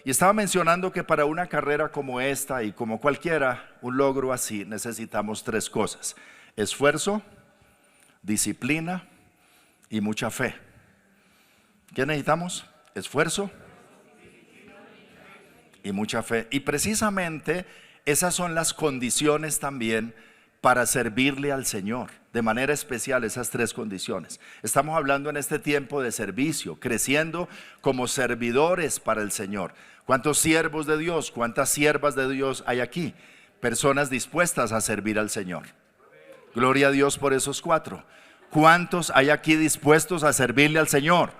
Y estaba mencionando que para una carrera como esta y como cualquiera, un logro así, necesitamos 3 cosas: esfuerzo, disciplina y mucha fe. ¿Qué necesitamos? Esfuerzo y mucha fe. Y precisamente esas son las condiciones también para servirle al Señor. De manera especial esas 3 condiciones. Estamos hablando en este tiempo de servicio, creciendo como servidores para el Señor. ¿Cuántos siervos de Dios, cuántas siervas de Dios hay aquí? Personas dispuestas a servir al Señor. Gloria a Dios por esos 4. ¿Cuántos hay aquí dispuestos a servirle al Señor?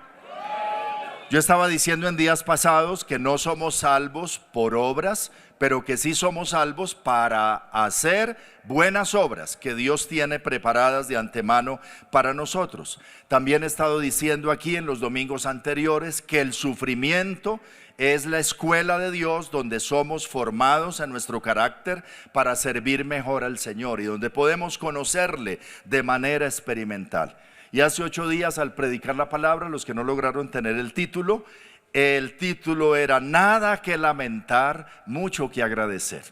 Yo estaba diciendo en días pasados que no somos salvos por obras, pero que sí somos salvos para hacer buenas obras que Dios tiene preparadas de antemano para nosotros. También he estado diciendo aquí en los domingos anteriores que el sufrimiento es la escuela de Dios donde somos formados en nuestro carácter para servir mejor al Señor y donde podemos conocerle de manera experimental. Y hace 8 días al predicar la palabra, los que no lograron tener el título era nada que lamentar, mucho que agradecer.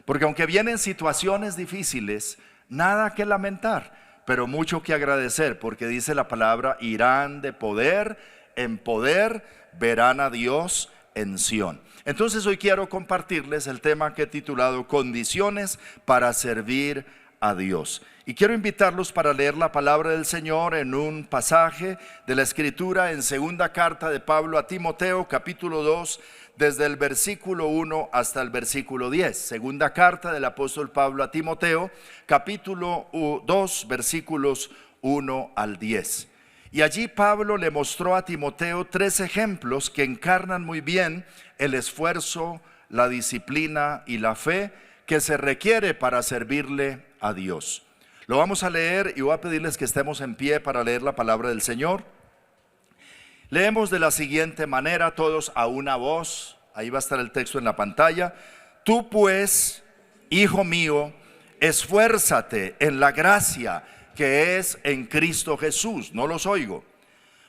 Porque aunque vienen situaciones difíciles, nada que lamentar, pero mucho que agradecer, porque dice la palabra: irán de poder en poder, verán a Dios en Sión. Entonces hoy quiero compartirles el tema que he titulado Condiciones para servir a Dios. Y quiero invitarlos para leer la palabra del Señor en un pasaje de la Escritura en segunda carta de Pablo a Timoteo, capítulo 2, desde el versículo 1 hasta el versículo 10. Segunda carta del apóstol Pablo a Timoteo, capítulo 2, versículos 1 al 10. Y allí Pablo le mostró a Timoteo 3 ejemplos que encarnan muy bien el esfuerzo, la disciplina y la fe que se requiere para servirle a Dios. Lo vamos a leer y voy a pedirles que estemos en pie para leer la palabra del Señor. Leemos de la siguiente manera, todos a una voz. Ahí va a estar el texto en la pantalla. Tú pues, hijo mío, esfuérzate en la gracia que es en Cristo Jesús. No los oigo.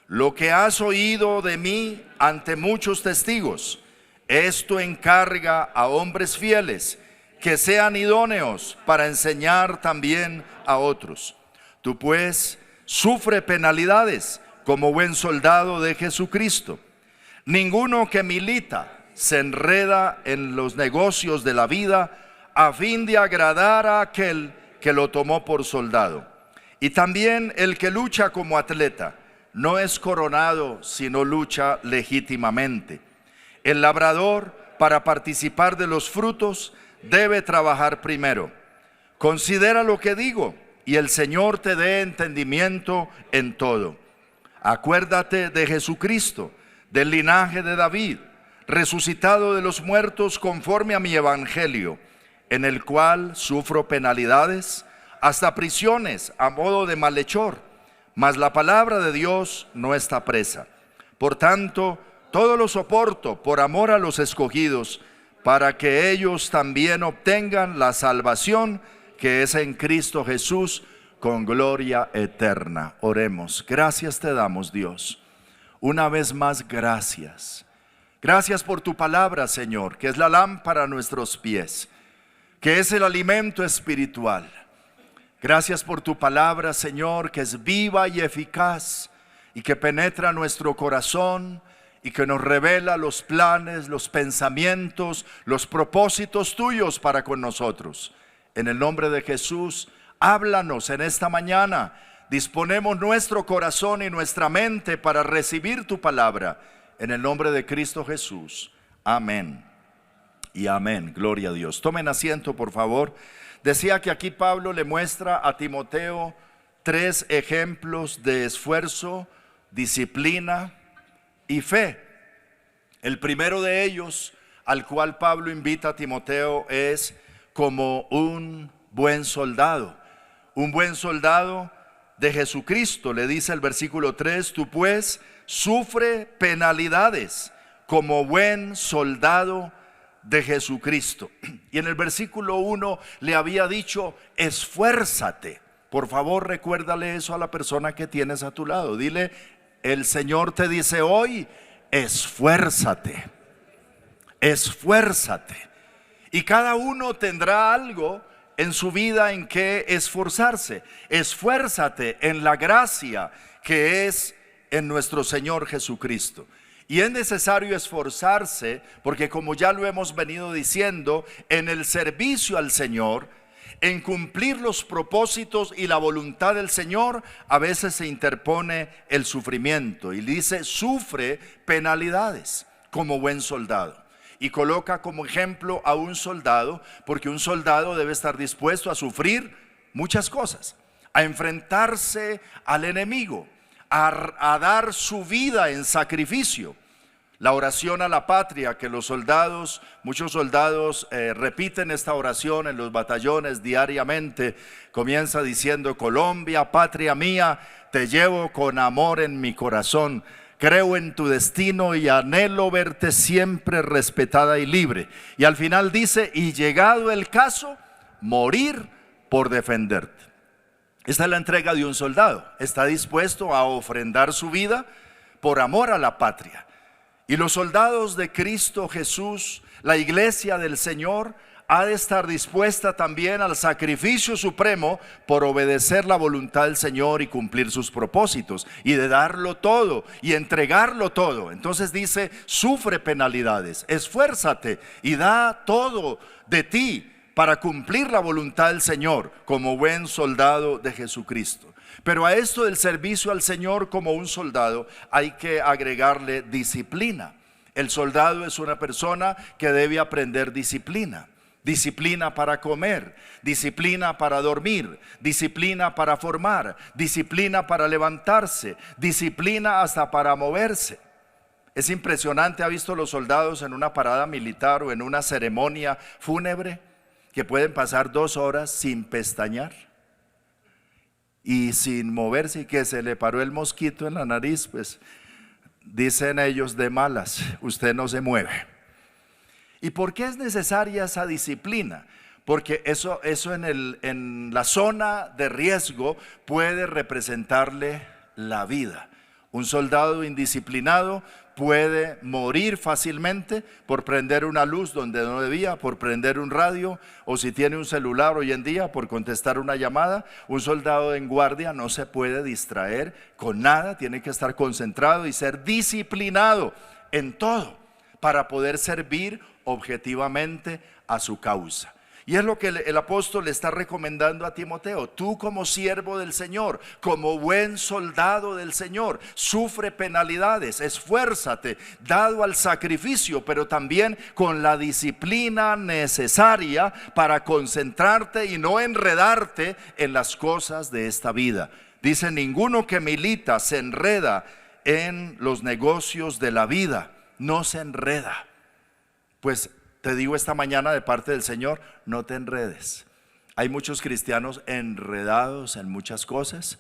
Lo que has oído de mí ante muchos testigos, esto encarga a hombres fieles que sean idóneos para enseñar también a otros. Tú pues sufre penalidades como buen soldado de Jesucristo. Ninguno que milita se enreda en los negocios de la vida a fin de agradar a aquel que lo tomó por soldado. Y también el que lucha como atleta no es coronado sino lucha legítimamente. El labrador, para participar de los frutos, debe trabajar primero. Considera lo que digo y el Señor te dé entendimiento en todo. Acuérdate de Jesucristo, del linaje de David, resucitado de los muertos conforme a mi evangelio, en el cual sufro penalidades, hasta prisiones a modo de malhechor, mas la palabra de Dios no está presa. Por tanto, todo lo soporto por amor a los escogidos, para que ellos también obtengan la salvación que es en Cristo Jesús con gloria eterna. Oremos. Gracias te damos, Dios. Una vez más, gracias. Gracias por tu palabra, Señor, que es la lámpara a nuestros pies, que es el alimento espiritual. Gracias por tu palabra, Señor, que es viva y eficaz y que penetra nuestro corazón y que nos revela los planes, los pensamientos, los propósitos tuyos para con nosotros. En el nombre de Jesús, háblanos en esta mañana. Disponemos nuestro corazón y nuestra mente para recibir tu palabra. En el nombre de Cristo Jesús. Amén y amén. Gloria a Dios. Tomen asiento, por favor. Decía que aquí Pablo le muestra a Timoteo 3 ejemplos de esfuerzo, disciplina y fe. El primero de ellos, al cual Pablo invita a Timoteo, es como un buen soldado. Un buen soldado de Jesucristo. Le dice el versículo 3, tú pues sufre penalidades como buen soldado de Jesucristo. Y en el versículo 1 le había dicho, esfuérzate. Por favor, recuérdale eso a la persona que tienes a tu lado. Dile, el Señor te dice hoy, esfuérzate. esfuérzate. Y cada uno tendrá algo en su vida en que esforzarse. Esfuérzate en la gracia que es en nuestro Señor Jesucristo. Y es necesario esforzarse porque, como ya lo hemos venido diciendo, en el servicio al Señor, en cumplir los propósitos y la voluntad del Señor, a veces se interpone el sufrimiento. Y dice, sufre penalidades como buen soldado. Y coloca como ejemplo a un soldado, porque un soldado debe estar dispuesto a sufrir muchas cosas, a enfrentarse al enemigo, a dar su vida en sacrificio. La oración a la patria, que muchos soldados repiten esta oración en los batallones diariamente, comienza diciendo: Colombia, patria mía, te llevo con amor en mi corazón. Creo en tu destino y anhelo verte siempre respetada y libre. Y al final dice: y llegado el caso, morir por defenderte. Esta es la entrega de un soldado. Está dispuesto a ofrendar su vida por amor a la patria. Y los soldados de Cristo Jesús, la iglesia del Señor, ha de estar dispuesta también al sacrificio supremo por obedecer la voluntad del Señor y cumplir sus propósitos, y de darlo todo y entregarlo todo. Entonces dice: sufre penalidades, esfuérzate y da todo de ti para cumplir la voluntad del Señor como buen soldado de Jesucristo. Pero a esto del servicio al Señor como un soldado hay que agregarle disciplina. El soldado es una persona que debe aprender disciplina. Disciplina para comer, disciplina para dormir, disciplina para formar, disciplina para levantarse, disciplina hasta para moverse. Es impresionante, ¿ha visto los soldados en una parada militar o en una ceremonia fúnebre que pueden pasar 2 horas sin pestañear y sin moverse, y que se le paró el mosquito en la nariz? Pues dicen ellos, de malas, usted no se mueve. ¿Y por qué es necesaria esa disciplina? Porque eso en la zona de riesgo puede representarle la vida. Un soldado indisciplinado puede morir fácilmente por prender una luz donde no debía, por prender un radio, o si tiene un celular hoy en día, por contestar una llamada. Un soldado en guardia no se puede distraer con nada, tiene que estar concentrado y ser disciplinado en todo para poder servir objetivamente a su causa. Y es lo que el apóstol le está recomendando a Timoteo: tú, como siervo del Señor, como buen soldado del Señor, sufre penalidades, esfuérzate, dado al sacrificio, pero también con la disciplina necesaria para concentrarte y no enredarte en las cosas de esta vida. Dice: ninguno que milita se enreda en los negocios de la vida. No se enreda. Pues te digo esta mañana de parte del Señor: no te enredes. Hay muchos cristianos enredados en muchas cosas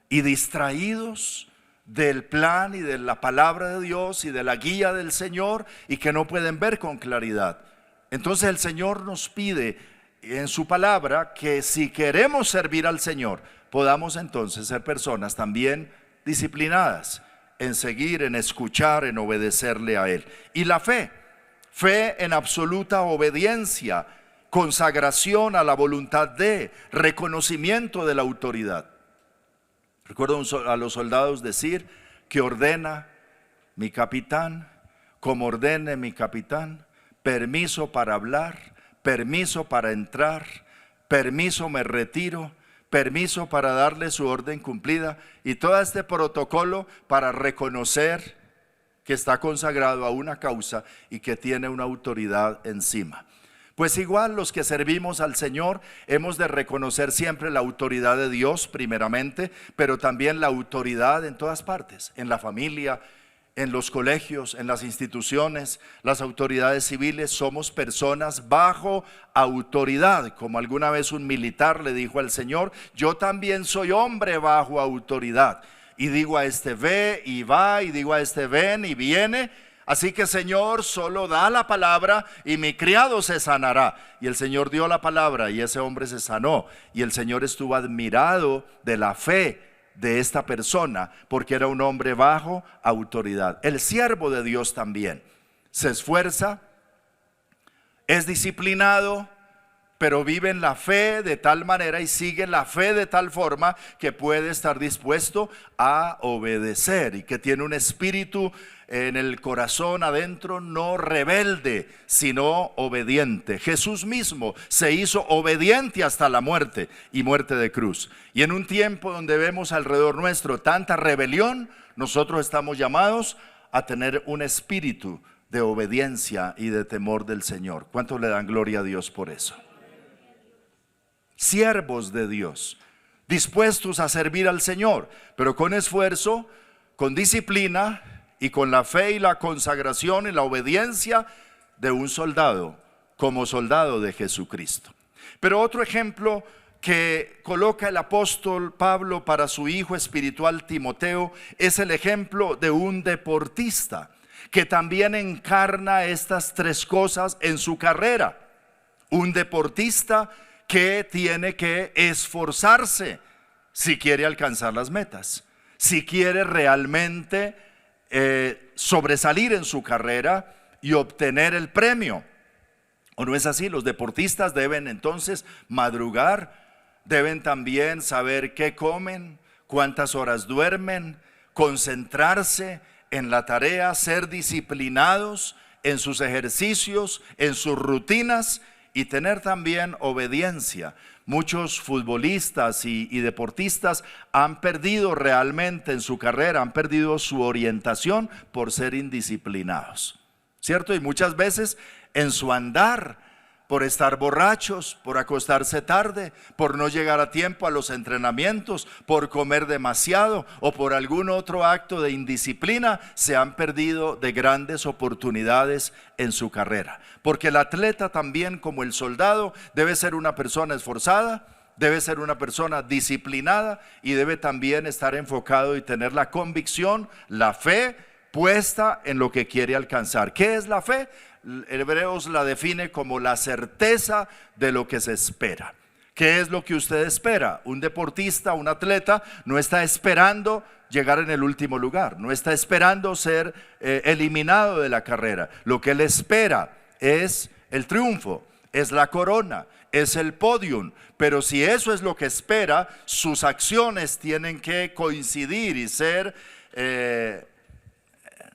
y distraídos del plan y de la palabra de Dios y de la guía del Señor, y que no pueden ver con claridad. Entonces el Señor nos pide en su palabra que si queremos servir al Señor, podamos entonces ser personas también disciplinadas en seguir, en escuchar, en obedecerle a Él. Y la fe en absoluta obediencia, consagración a la voluntad de, reconocimiento de la autoridad. Recuerdo a los soldados decir: que ordena mi capitán, como ordene mi capitán, permiso para hablar, permiso para entrar, permiso me retiro, permiso para darle su orden cumplida, y todo este protocolo para reconocer que está consagrado a una causa y que tiene una autoridad encima. Pues igual los que servimos al Señor hemos de reconocer siempre la autoridad de Dios primeramente, pero también la autoridad en todas partes, en la familia, en los colegios, en las instituciones, las autoridades civiles. Somos personas bajo autoridad, como alguna vez un militar le dijo al Señor: yo también soy hombre bajo autoridad, y digo a este ve y va, y digo a este ven y viene. Así que, Señor, solo da la palabra y mi criado se sanará. Y el Señor dio la palabra y ese hombre se sanó, y el Señor estuvo admirado de la fe de esta persona, porque era un hombre bajo autoridad. El siervo de Dios también se esfuerza es disciplinado, pero vive en la fe de tal manera y sigue la fe de tal forma que puede estar dispuesto a obedecer y que tiene un espíritu en el corazón adentro no rebelde, sino obediente. Jesús mismo se hizo obediente hasta la muerte y muerte de cruz. Y en un tiempo donde vemos alrededor nuestro tanta rebelión, nosotros estamos llamados a tener un espíritu de obediencia y de temor del Señor. ¿Cuántos le dan gloria a Dios por eso? Siervos de Dios, dispuestos a servir al Señor, pero con esfuerzo, con disciplina y con la fe y la consagración y la obediencia de un soldado, como soldado de Jesucristo. Pero otro ejemplo que coloca el apóstol Pablo para su hijo espiritual Timoteo es el ejemplo de un deportista que también encarna estas tres cosas en su carrera. Un deportista que tiene que esforzarse si quiere alcanzar las metas, si quiere realmente sobresalir en su carrera y obtener el premio. ¿O no es así? Los deportistas deben entonces madrugar, deben también saber qué comen, cuántas horas duermen, concentrarse en la tarea, ser disciplinados en sus ejercicios, en sus rutinas, y tener también obediencia. Muchos futbolistas y deportistas han perdido realmente en su carrera, han perdido su orientación por ser indisciplinados, ¿cierto? Y muchas veces en su andar, por estar borrachos, por acostarse tarde, por no llegar a tiempo a los entrenamientos, por comer demasiado o por algún otro acto de indisciplina, se han perdido de grandes oportunidades en su carrera. Porque el atleta también, como el soldado, debe ser una persona esforzada, debe ser una persona disciplinada y debe también estar enfocado y tener la convicción, la fe puesta en lo que quiere alcanzar. ¿Qué es la fe? Hebreos la define como la certeza de lo que se espera. ¿Qué es lo que usted espera? Un deportista, un atleta, no está esperando llegar en el último lugar, no está esperando ser eliminado de la carrera. Lo que él espera es el triunfo, es la corona, es el podium. Pero si eso es lo que espera, sus acciones tienen que coincidir y ser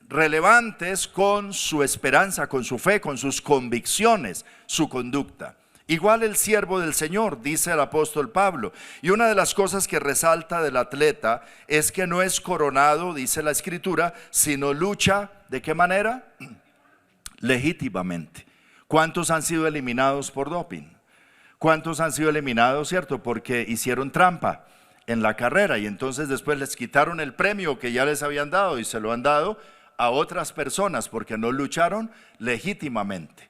relevantes con su esperanza, con su fe, con sus convicciones, su conducta. Igual el siervo del Señor, dice el apóstol Pablo. Y una de las cosas que resalta del atleta es que no es coronado, dice la Escritura, sino lucha, ¿de qué manera? Legítimamente. ¿Cuántos han sido eliminados por doping? ¿Cuántos han sido eliminados, cierto? Porque hicieron trampa en la carrera y entonces después les quitaron el premio que ya les habían dado y se lo han dado a otras personas porque no lucharon legítimamente.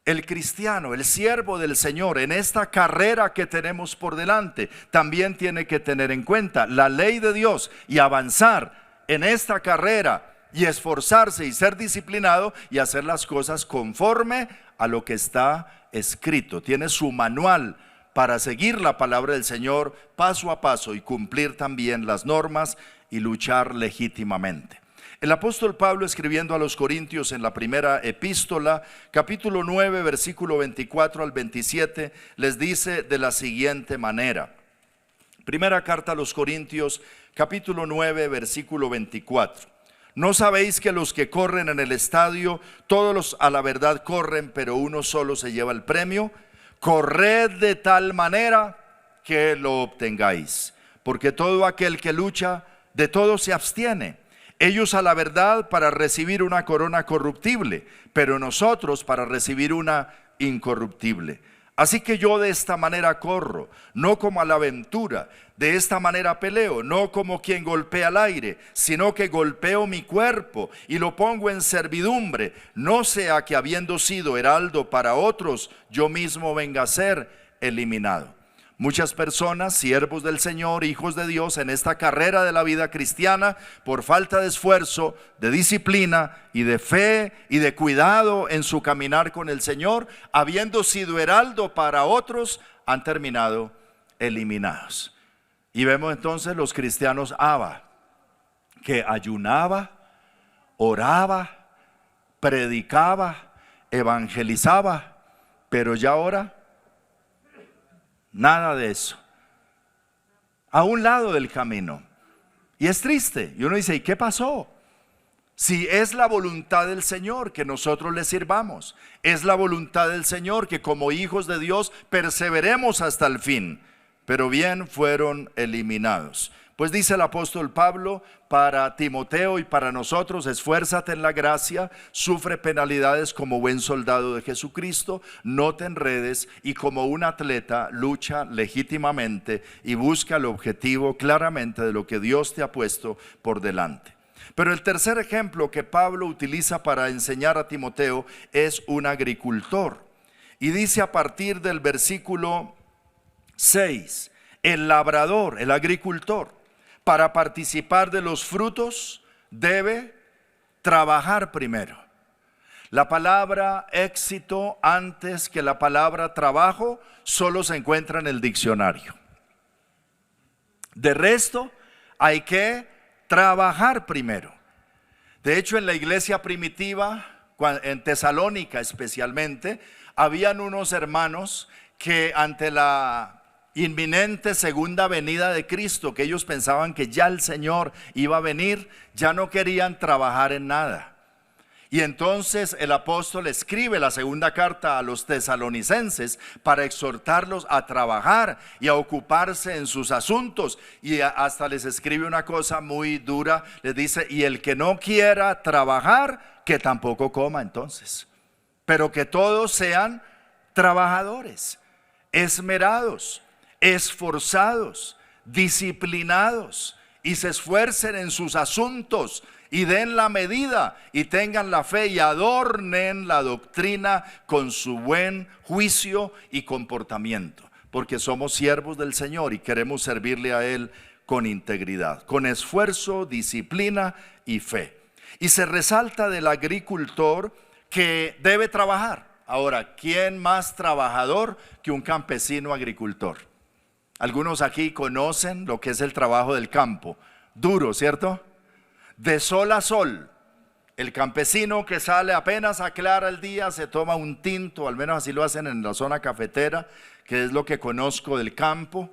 El cristiano, el siervo del Señor, en esta carrera que tenemos por delante, también tiene que tener en cuenta la ley de Dios y avanzar en esta carrera y esforzarse y ser disciplinado y hacer las cosas conforme a lo que está escrito. Tiene su manual para seguir la palabra del Señor paso a paso y cumplir también las normas y luchar legítimamente. El apóstol Pablo, escribiendo a los Corintios en la primera epístola, capítulo 9, versículo 24 al 27, les dice de la siguiente manera. Primera carta a los Corintios, capítulo 9, versículo 24. ¿No sabéis que los que corren en el estadio, todos los a la verdad corren, pero uno solo se lleva el premio? Corred de tal manera que lo obtengáis, porque todo aquel que lucha, de todo se abstiene. Ellos a la verdad para recibir una corona corruptible, pero nosotros para recibir una incorruptible. Así que yo de esta manera corro, no como a la aventura, de esta manera peleo, no como quien golpea al aire, sino que golpeo mi cuerpo y lo pongo en servidumbre, no sea que habiendo sido heraldo para otros, yo mismo venga a ser eliminado. Muchas personas, siervos del Señor, hijos de Dios, en esta carrera de la vida cristiana, por falta de esfuerzo, de disciplina y de fe y de cuidado en su caminar con el Señor, habiendo sido heraldo para otros, han terminado eliminados. Y vemos entonces los cristianos Abba, que ayunaba, oraba, predicaba, evangelizaba, Pero ya ahora, nada de eso. A un lado del camino. Y es triste. Y uno dice, ¿y qué pasó? Si es la voluntad del Señor que nosotros le sirvamos, es la voluntad del Señor que como hijos de Dios perseveremos hasta el fin, pero bien fueron eliminados. Pues dice el apóstol Pablo para Timoteo y para nosotros: esfuérzate en la gracia, sufre penalidades como buen soldado de Jesucristo, no te enredes y como un atleta lucha legítimamente y busca el objetivo claramente de lo que Dios te ha puesto por delante. Pero el tercer ejemplo que Pablo utiliza para enseñar a Timoteo es un agricultor. Y dice a partir del versículo 6, el labrador, el agricultor, para participar de los frutos debe trabajar primero. La palabra éxito antes que la palabra trabajo solo se encuentra en el diccionario. De resto, hay que trabajar primero. De hecho, en la iglesia primitiva, en Tesalónica especialmente, habían unos hermanos que ante la inminente segunda venida de Cristo, que ellos pensaban que ya el Señor iba a venir, ya no querían trabajar en nada. Y entonces el apóstol escribe la segunda carta a los tesalonicenses para exhortarlos a trabajar y a ocuparse en sus asuntos. Y hasta les escribe una cosa muy dura, les dice: y el que no quiera trabajar, que tampoco coma entonces. Pero que todos sean trabajadores, esmerados, esforzados, disciplinados, y se esfuercen en sus asuntos, y den la medida, y tengan la fe, y adornen la doctrina con su buen juicio y comportamiento, porque somos siervos del Señor y queremos servirle a Él con integridad, con esfuerzo, disciplina y fe. Y se resalta del agricultor que debe trabajar. Ahora, ¿quién más trabajador que un campesino agricultor? Algunos aquí conocen lo que es el trabajo del campo. Duro, ¿cierto? De sol a sol. El campesino que sale apenas aclara el día, se toma un tinto, al menos así lo hacen en la zona cafetera, que es lo que conozco del campo,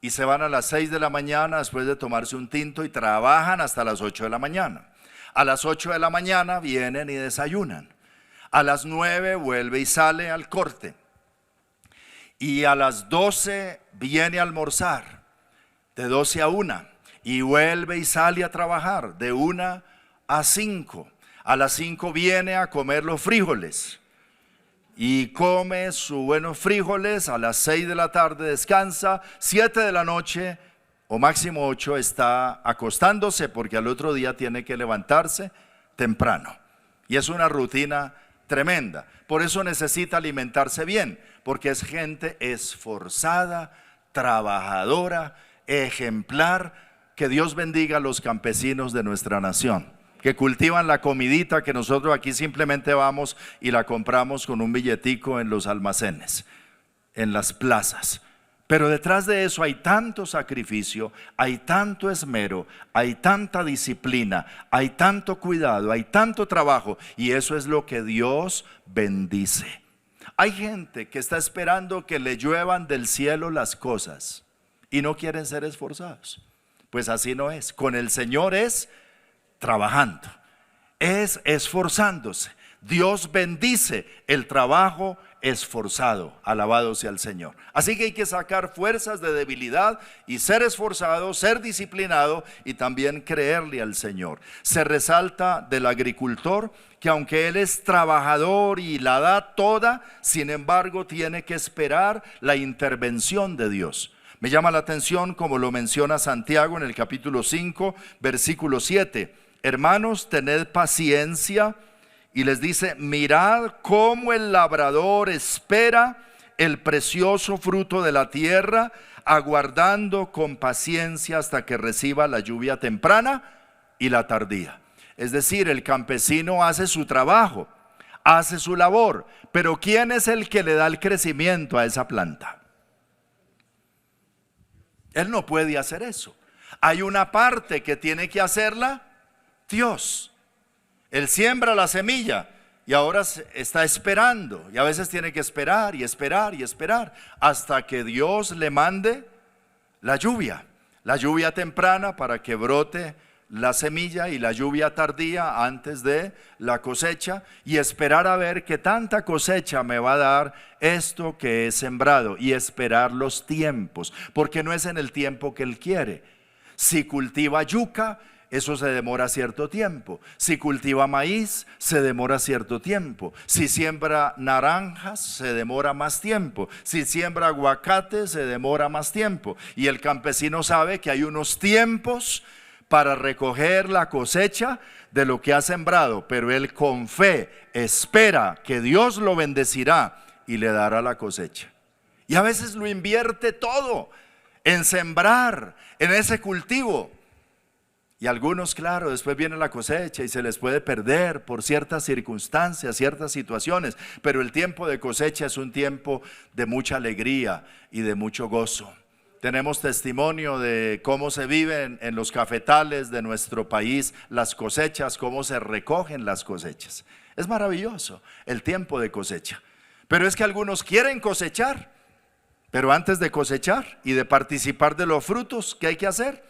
y se van a las 6 de la mañana después de tomarse un tinto y trabajan hasta las 8 de la mañana. A las 8 de la mañana vienen y desayunan. A las 9 vuelve y sale al corte. Y a las 12 viene a almorzar, de 12 a 1. Y vuelve y sale a trabajar, de 1 a 5. A las 5 viene a comer los frijoles. Y come sus buenos frijoles. A las 6 de la tarde descansa. 7 de la noche, o máximo 8, está acostándose, porque al otro día tiene que levantarse temprano. Y es una rutina tremenda. Por eso necesita alimentarse bien, porque es gente esforzada, trabajadora, ejemplar. Que Dios bendiga a los campesinos de nuestra nación, que cultivan la comidita que nosotros aquí simplemente vamos y la compramos con un billetico en los almacenes, en las plazas. Pero detrás de eso hay tanto sacrificio, hay tanto esmero, hay tanta disciplina, hay tanto cuidado, hay tanto trabajo, y eso es lo que Dios bendice. Hay gente que está esperando que le lluevan del cielo las cosas y no quieren ser esforzados. Pues así no es. Con el Señor es trabajando, es esforzándose. Dios bendice el trabajo esforzado. Alabado sea el Señor. Así que hay que sacar fuerzas de debilidad y ser esforzado, ser disciplinado y también creerle al Señor. Se resalta del agricultor que aunque él es trabajador y la da toda, sin embargo tiene que esperar la intervención de Dios. Me llama la atención como lo menciona Santiago en el capítulo 5, versículo 7. Hermanos, tened paciencia, y les dice: mirad cómo el labrador espera el precioso fruto de la tierra, aguardando con paciencia hasta que reciba la lluvia temprana y la tardía. Es decir, el campesino hace su trabajo, hace su labor, pero ¿quién es el que le da el crecimiento a esa planta? Él no puede hacer eso. Hay una parte que tiene que hacerla Dios. Él siembra la semilla, y ahora está esperando, y a veces tiene que esperar y esperar y esperar hasta que Dios le mande la lluvia temprana para que brote la semilla, y la lluvia tardía antes de la cosecha, y esperar a ver qué tanta cosecha me va a dar esto que he sembrado, y esperar los tiempos, porque no es en el tiempo que Él quiere. Si cultiva yuca, eso se demora cierto tiempo. Si cultiva maíz, se demora cierto tiempo. Si siembra naranjas, se demora más tiempo. Si siembra aguacate, se demora más tiempo. Y el campesino sabe que hay unos tiempos para recoger la cosecha de lo que ha sembrado, pero él con fe espera que Dios lo bendecirá y le dará la cosecha. Y a veces lo invierte todo en sembrar, en ese cultivo. Y algunos, claro, después viene la cosecha y se les puede perder por ciertas circunstancias, ciertas situaciones, pero el tiempo de cosecha es un tiempo de mucha alegría y de mucho gozo. Tenemos testimonio de cómo se viven en los cafetales de nuestro país las cosechas, cómo se recogen las cosechas. Es maravilloso el tiempo de cosecha. Pero es que algunos quieren cosechar, pero antes de cosechar y de participar de los frutos, ¿qué hay que hacer?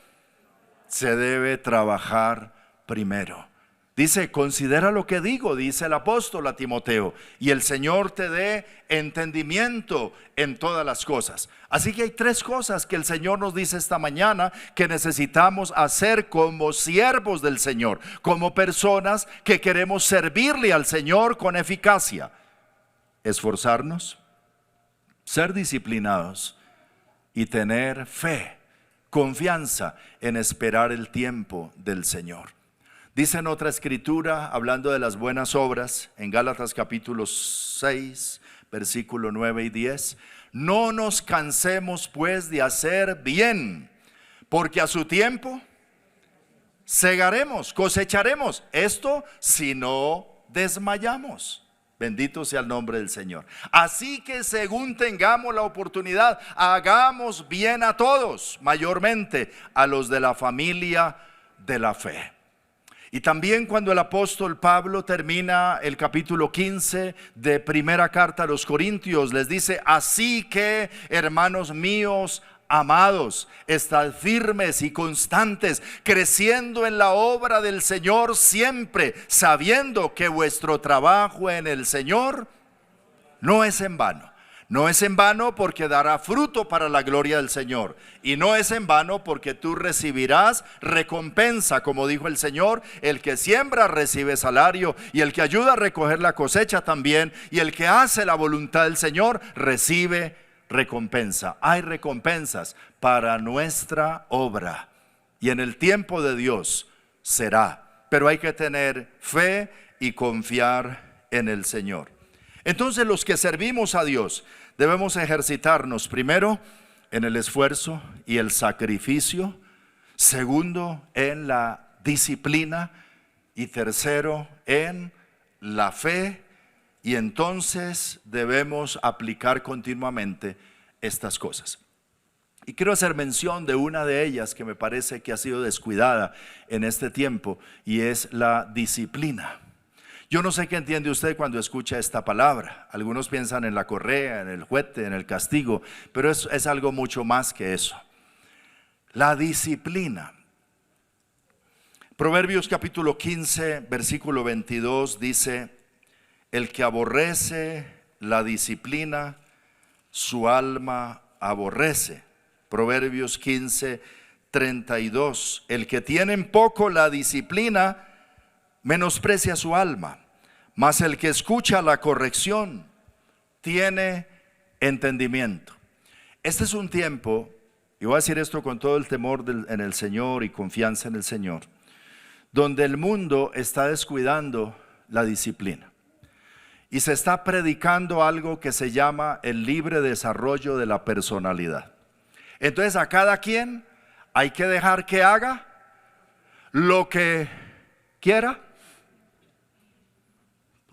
Se debe trabajar primero. Dice, considera lo que digo, dice el apóstol a Timoteo, y el Señor te dé entendimiento en todas las cosas. Así que hay tres cosas que el Señor nos dice esta mañana que necesitamos hacer como siervos del Señor, como personas que queremos servirle al Señor con eficacia. Esforzarnos, ser disciplinados y tener fe, confianza en esperar el tiempo del Señor. Dice en otra escritura, hablando de las buenas obras, en Gálatas capítulo 6, versículo 9 y 10, no nos cansemos pues de hacer bien, porque a su tiempo segaremos, cosecharemos. Esto si no desmayamos. Bendito sea el nombre del Señor. Así que según tengamos la oportunidad, hagamos bien a todos, mayormente a los de la familia de la fe. Y también cuando el apóstol Pablo termina el capítulo 15 de primera carta a los Corintios, les dice, así que hermanos míos amados, estad firmes y constantes, creciendo en la obra del Señor siempre, sabiendo que vuestro trabajo en el Señor no es en vano. No es en vano porque dará fruto para la gloria del Señor. Y no es en vano porque tú recibirás recompensa, como dijo el Señor, el que siembra recibe salario, y el que ayuda a recoger la cosecha también, y el que hace la voluntad del Señor recibe recompensa. Hay recompensas para nuestra obra, y en el tiempo de Dios será. Pero hay que tener fe y confiar en el Señor. Entonces los que servimos a Dios debemos ejercitarnos primero en el esfuerzo y el sacrificio, segundo en la disciplina y tercero en la fe, y entonces debemos aplicar continuamente estas cosas. Y quiero hacer mención de una de ellas que me parece que ha sido descuidada en este tiempo, y es la disciplina. Yo no sé qué entiende usted cuando escucha esta palabra. Algunos piensan en la correa, en el juete, en el castigo, pero es algo mucho más que eso. La disciplina. Proverbios capítulo 15, versículo 22 dice, el que aborrece la disciplina, su alma aborrece. Proverbios 15, 32, el que tiene en poco la disciplina, menosprecia su alma, mas el que escucha la corrección tiene entendimiento. Este es un tiempo, y voy a decir esto con todo el temor en el Señor y confianza en el Señor, donde el mundo está descuidando la disciplina y se está predicando algo que se llama el libre desarrollo de la personalidad. Entonces a cada quien hay que dejar que haga lo que quiera,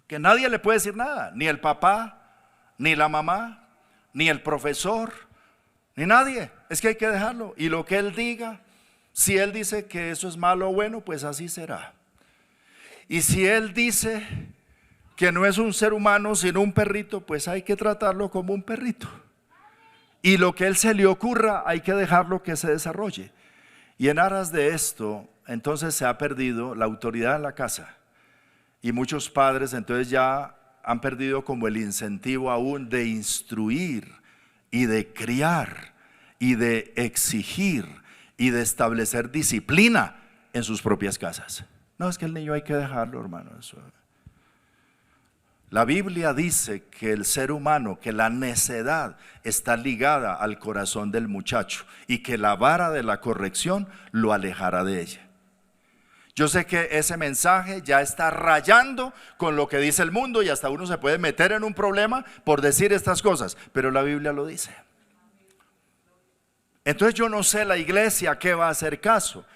que nadie le puede decir nada, ni el papá, ni la mamá, ni el profesor, ni nadie. Es que hay que dejarlo, y lo que él diga, si él dice que eso es malo o bueno, pues así será. Y si él dice que no es un ser humano sino un perrito, pues hay que tratarlo como un perrito. Y lo que él se le ocurra hay que dejarlo que se desarrolle. Y en aras de esto, entonces se ha perdido la autoridad en la casa. Y muchos padres entonces ya han perdido como el incentivo aún de instruir y de criar y de exigir y de establecer disciplina en sus propias casas. No, es que el niño hay que dejarlo, hermano. La Biblia dice que el ser humano, que la necedad está ligada al corazón del muchacho y que la vara de la corrección lo alejará de ella. Yo sé que ese mensaje ya está rayando con lo que dice el mundo y hasta uno se puede meter en un problema por decir estas cosas, pero la Biblia lo dice. Entonces yo no sé la iglesia a qué va a hacer caso,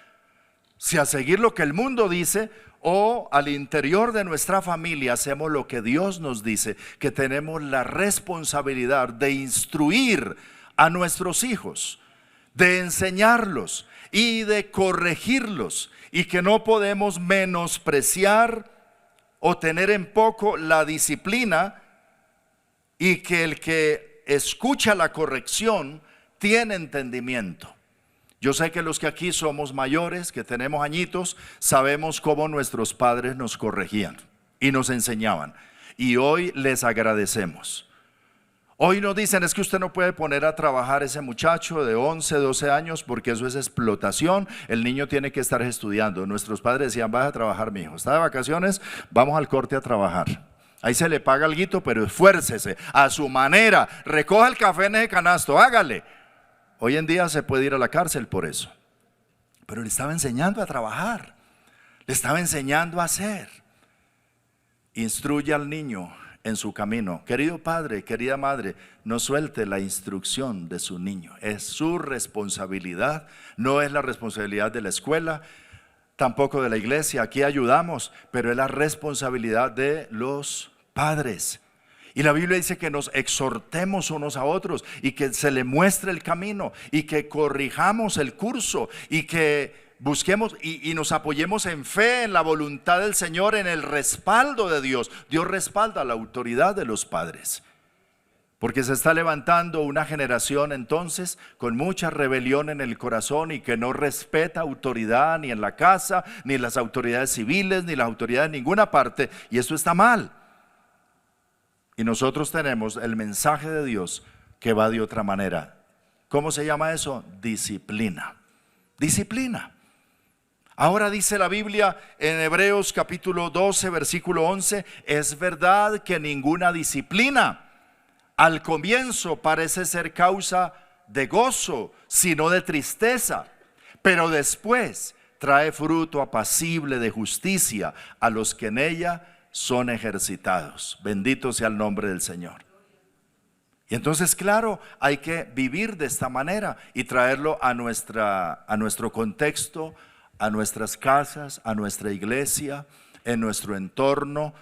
si a seguir lo que el mundo dice o al interior de nuestra familia hacemos lo que Dios nos dice, que tenemos la responsabilidad de instruir a nuestros hijos, de enseñarlos y de corregirlos, y que no podemos menospreciar o tener en poco la disciplina, y que el que escucha la corrección tiene entendimiento. Yo sé que los que aquí somos mayores, que tenemos añitos, sabemos cómo nuestros padres nos corregían y nos enseñaban, y hoy les agradecemos. Hoy nos dicen, es que usted no puede poner a trabajar ese muchacho de 11, 12 años porque eso es explotación, el niño tiene que estar estudiando. Nuestros padres decían, vaya a trabajar mi hijo, está de vacaciones, vamos al corte a trabajar. Ahí se le paga alguito, pero esfuércese a su manera, recoja el café en ese canasto, hágale. Hoy en día se puede ir a la cárcel por eso, pero le estaba enseñando a trabajar, le estaba enseñando a hacer. Instruye al niño en su camino. Querido padre, querida madre, no suelte la instrucción de su niño. Es su responsabilidad, no es la responsabilidad de la escuela, tampoco de la iglesia. Aquí ayudamos, pero es la responsabilidad de los padres. Y la Biblia dice que nos exhortemos unos a otros y que se le muestre el camino y que corrijamos el curso y que busquemos y nos apoyemos en fe, en la voluntad del Señor, en el respaldo de Dios. Dios respalda la autoridad de los padres, porque se está levantando una generación entonces con mucha rebelión en el corazón y que no respeta autoridad ni en la casa, ni en las autoridades civiles, ni las autoridades en ninguna parte, y esto está mal. Y nosotros tenemos el mensaje de Dios que va de otra manera. ¿Cómo se llama eso? Disciplina. Disciplina. Ahora dice la Biblia en Hebreos capítulo 12, versículo 11, es verdad que ninguna disciplina al comienzo parece ser causa de gozo, sino de tristeza, pero después trae fruto apacible de justicia a los que en ella son ejercitados. Bendito sea el nombre del Señor. Y entonces, claro, hay que vivir de esta manera y traerlo a nuestro contexto, a nuestras casas, a nuestra iglesia, en nuestro entorno,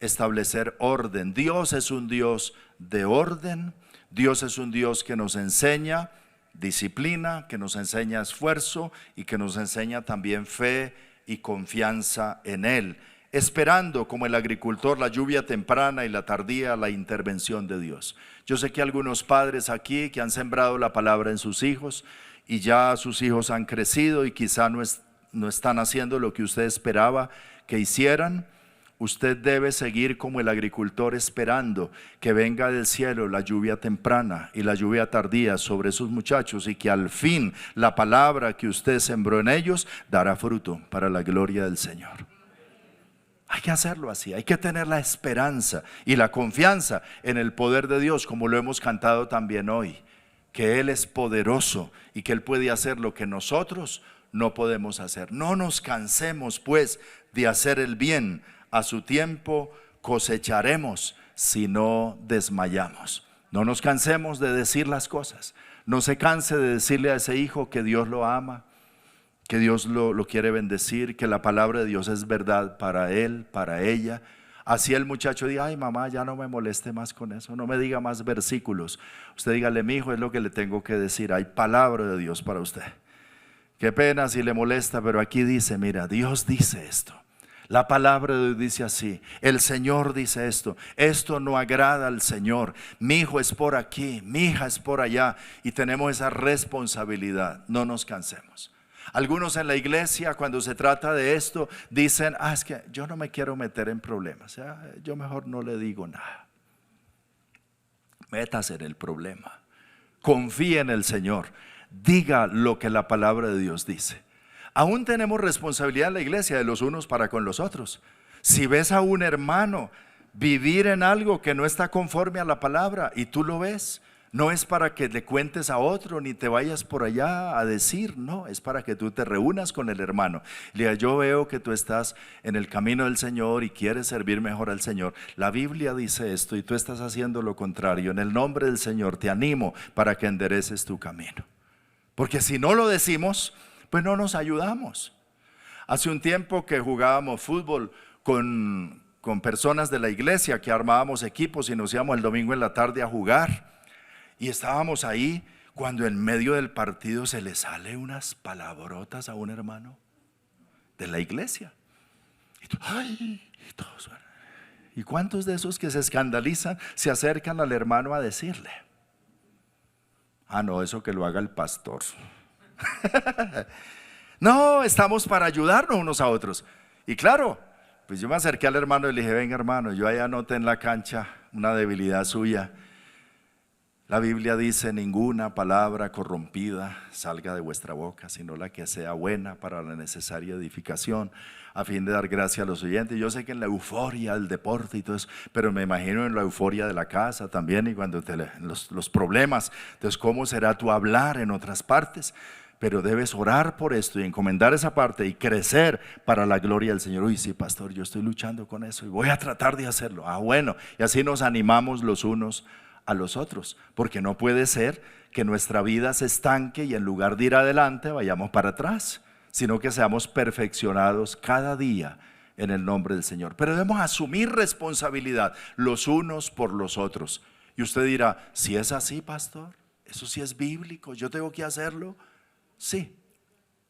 establecer orden. Dios es un Dios de orden, Dios es un Dios que nos enseña disciplina, que nos enseña esfuerzo y que nos enseña también fe y confianza en Él, esperando como el agricultor la lluvia temprana y la tardía la intervención de Dios. Yo sé que algunos padres aquí que han sembrado la palabra en sus hijos y ya sus hijos han crecido y quizá no están haciendo lo que usted esperaba que hicieran. Usted debe seguir como el agricultor esperando que venga del cielo la lluvia temprana y la lluvia tardía sobre esos muchachos y que al fin la palabra que usted sembró en ellos dará fruto para la gloria del Señor. Hay que hacerlo así, hay que tener la esperanza y la confianza en el poder de Dios, como lo hemos cantado también hoy, que Él es poderoso y que Él puede hacer lo que nosotros no podemos hacer. No nos cansemos pues de hacer el bien, a su tiempo cosecharemos si no desmayamos. No nos cansemos de decir las cosas, no se canse de decirle a ese hijo que Dios lo ama, que Dios lo quiere bendecir, que la palabra de Dios es verdad para él, para ella. Así el muchacho diga, ay mamá, ya no me moleste más con eso, no me diga más versículos. Usted dígale, mi hijo, es lo que le tengo que decir, hay palabra de Dios para usted. Qué pena si le molesta, pero aquí dice, mira, Dios dice esto. La palabra de Dios dice así, el Señor dice esto no agrada al Señor, mi hijo es por aquí, mi hija es por allá, y tenemos esa responsabilidad, no nos cansemos. Algunos en la iglesia, cuando se trata de esto, dicen, es que yo no me quiero meter en problemas, yo mejor no le digo nada. Métase en el problema, confíe en el Señor, diga lo que la palabra de Dios dice. Aún tenemos responsabilidad en la iglesia de los unos para con los otros. Si ves a un hermano vivir en algo que no está conforme a la palabra y tú lo ves, no es para que le cuentes a otro ni te vayas por allá a decir, no, es para que tú te reúnas con el hermano. Le diga, yo veo que tú estás en el camino del Señor y quieres servir mejor al Señor. La Biblia dice esto y tú estás haciendo lo contrario. En el nombre del Señor te animo para que endereces tu camino. Porque si no lo decimos, pues no nos ayudamos. Hace un tiempo que jugábamos fútbol con personas de la iglesia, que armábamos equipos y nos íbamos el domingo en la tarde a jugar. Y estábamos ahí cuando en medio del partido se le sale unas palabrotas a un hermano de la iglesia. ¿Y cuántos de esos que se escandalizan se acercan al hermano a decirle? No, eso que lo haga el pastor. No, estamos para ayudarnos unos a otros. Y claro, pues yo me acerqué al hermano y le dije, venga hermano, yo allá noté en la cancha una debilidad suya. La Biblia dice, ninguna palabra corrompida salga de vuestra boca, sino la que sea buena para la necesaria edificación, a fin de dar gracia a los oyentes. Yo sé que en la euforia del deporte y todo eso, pero me imagino en la euforia de la casa también, y cuando los problemas. Entonces, ¿cómo será tu hablar en otras partes? Pero debes orar por esto y encomendar esa parte y crecer para la gloria del Señor. Uy, sí, pastor, yo estoy luchando con eso y voy a tratar de hacerlo. Bueno, y así nos animamos los unos a los otros, porque no puede ser que nuestra vida se estanque y en lugar de ir adelante vayamos para atrás, sino que seamos perfeccionados cada día en el nombre del Señor. Pero debemos asumir responsabilidad los unos por los otros. Y usted dirá, si es así, pastor, eso sí es bíblico, yo tengo que hacerlo. Sí,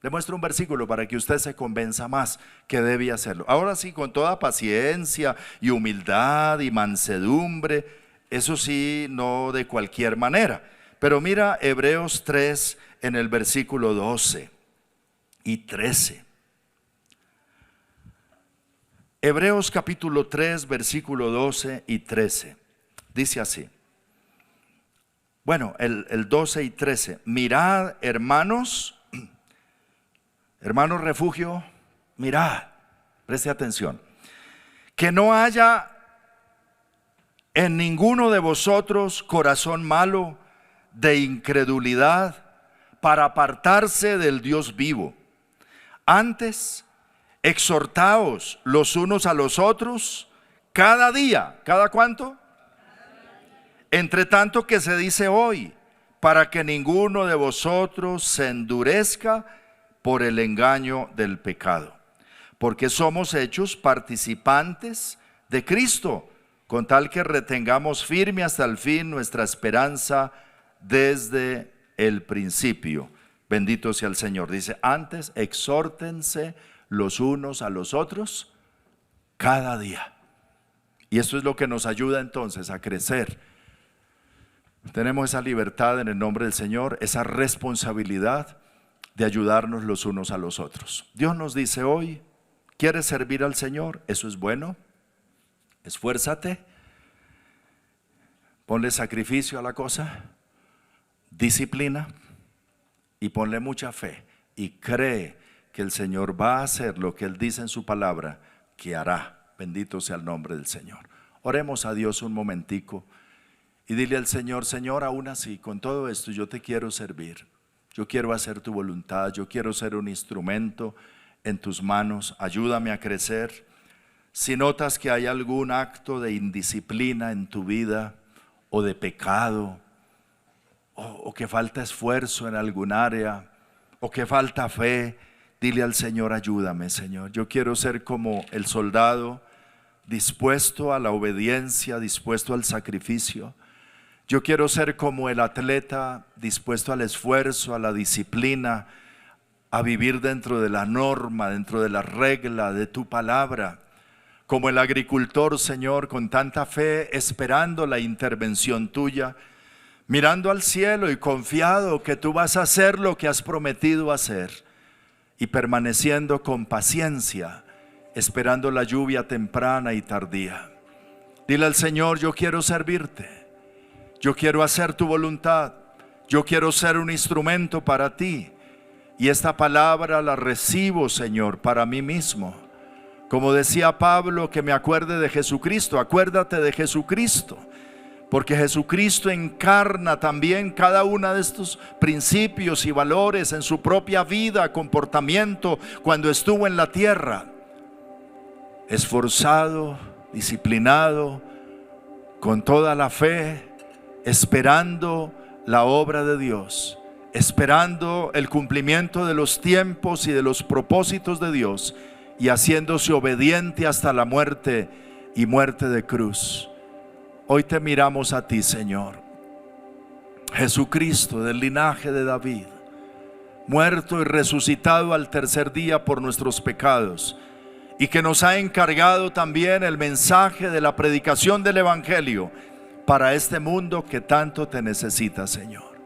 le muestro un versículo para que usted se convenza más que debe hacerlo. Ahora sí, con toda paciencia y humildad y mansedumbre, eso sí, no de cualquier manera. Pero mira Hebreos 3 en el versículo 12 y 13. Hebreos capítulo 3, versículo 12 y 13. Dice así. Bueno, el 12 y 13. Mirad, hermanos refugio, mirad, preste atención. Que no haya en ninguno de vosotros corazón malo de incredulidad para apartarse del Dios vivo. Antes, exhortaos los unos a los otros cada día. ¿Cada cuánto? Entre tanto que se dice hoy, para que ninguno de vosotros se endurezca por el engaño del pecado. Porque somos hechos participantes de Cristo, con tal que retengamos firme hasta el fin nuestra esperanza desde el principio. Bendito sea el Señor. Dice, antes exhórtense los unos a los otros cada día. Y esto es lo que nos ayuda entonces a crecer. Tenemos esa libertad en el nombre del Señor, esa responsabilidad de ayudarnos los unos a los otros. Dios nos dice hoy, ¿quieres servir al Señor? Eso es bueno. Esfuérzate, ponle sacrificio a la cosa, disciplina y ponle mucha fe y cree que el Señor va a hacer lo que Él dice en su palabra que hará. Bendito sea el nombre del Señor. Oremos a Dios un momentico y dile al Señor, Señor, aún así, con todo esto yo te quiero servir. Yo quiero hacer tu voluntad, yo quiero ser un instrumento en tus manos. Ayúdame a crecer. Si notas que hay algún acto de indisciplina en tu vida o de pecado, o que falta esfuerzo en algún área, o que falta fe, dile al Señor, ayúdame, Señor. Yo quiero ser como el soldado, dispuesto a la obediencia, dispuesto al sacrificio. Yo quiero ser como el atleta, dispuesto al esfuerzo, a la disciplina, a vivir dentro de la norma, dentro de la regla de tu palabra, como el agricultor, Señor, con tanta fe, esperando la intervención tuya, mirando al cielo y confiado que tú vas a hacer lo que has prometido hacer, y permaneciendo con paciencia, esperando la lluvia temprana y tardía. Dile al Señor: yo quiero servirte, yo quiero hacer tu voluntad, yo quiero ser un instrumento para ti, y esta palabra la recibo, Señor, para mí mismo. Como decía Pablo, que me acuerde de Jesucristo. Acuérdate de Jesucristo, porque Jesucristo encarna también cada uno de estos principios y valores en su propia vida, comportamiento, cuando estuvo en la tierra. Esforzado, disciplinado, con toda la fe, esperando la obra de Dios, esperando el cumplimiento de los tiempos y de los propósitos de Dios, y haciéndose obediente hasta la muerte y muerte de cruz. Hoy te miramos a ti, Señor, Jesucristo, del linaje de David, muerto y resucitado al tercer día por nuestros pecados, y que nos ha encargado también el mensaje de la predicación del Evangelio para este mundo que tanto te necesita, Señor.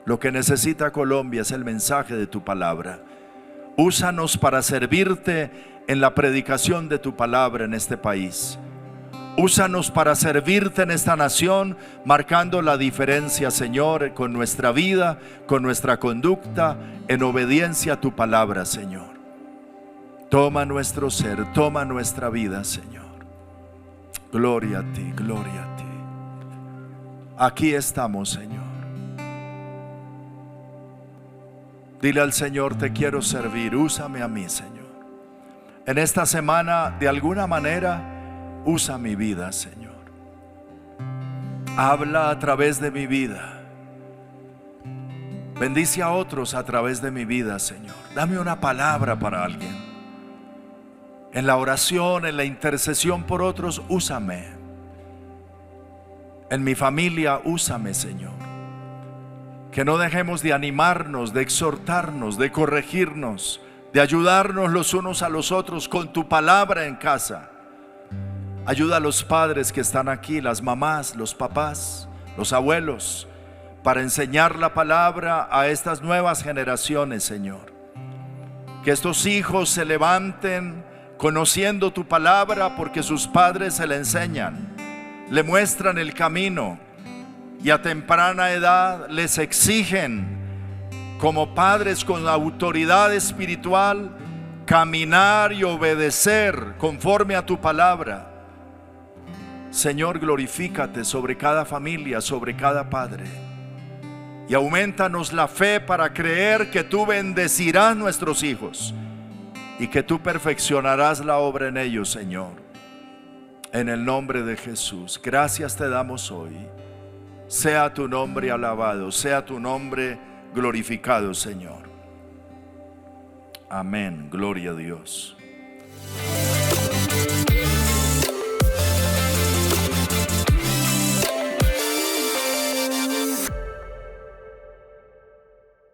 Lo que necesita Colombia es el mensaje de tu palabra. Úsanos para servirte en la predicación de tu palabra en este país. Úsanos para servirte en esta nación, marcando la diferencia, Señor, con nuestra vida, con nuestra conducta, en obediencia a tu palabra, Señor. Toma nuestro ser, toma nuestra vida, Señor. Gloria a ti, gloria a ti. Aquí estamos, Señor. Dile al Señor: te quiero servir, úsame a mí, Señor. En esta semana, de alguna manera, usa mi vida, Señor. Habla a través de mi vida. Bendice a otros a través de mi vida, Señor. Dame una palabra para alguien. En la oración, en la intercesión por otros, úsame. En mi familia, úsame, Señor. Que no dejemos de animarnos, de exhortarnos, de corregirnos, de ayudarnos los unos a los otros con tu palabra en casa. Ayuda a los padres que están aquí, las mamás, los papás, los abuelos, para enseñar la palabra a estas nuevas generaciones, Señor. Que estos hijos se levanten conociendo tu palabra, porque sus padres se la enseñan, le muestran el camino, y a temprana edad les exigen, como padres con autoridad espiritual, caminar y obedecer conforme a tu palabra. Señor, glorifícate sobre cada familia, sobre cada padre, y aumentanos la fe para creer que tú bendecirás nuestros hijos y que tú perfeccionarás la obra en ellos, Señor. En el nombre de Jesús, gracias te damos hoy. Sea tu nombre alabado, sea tu nombre glorificado, Señor. Amén, gloria a Dios.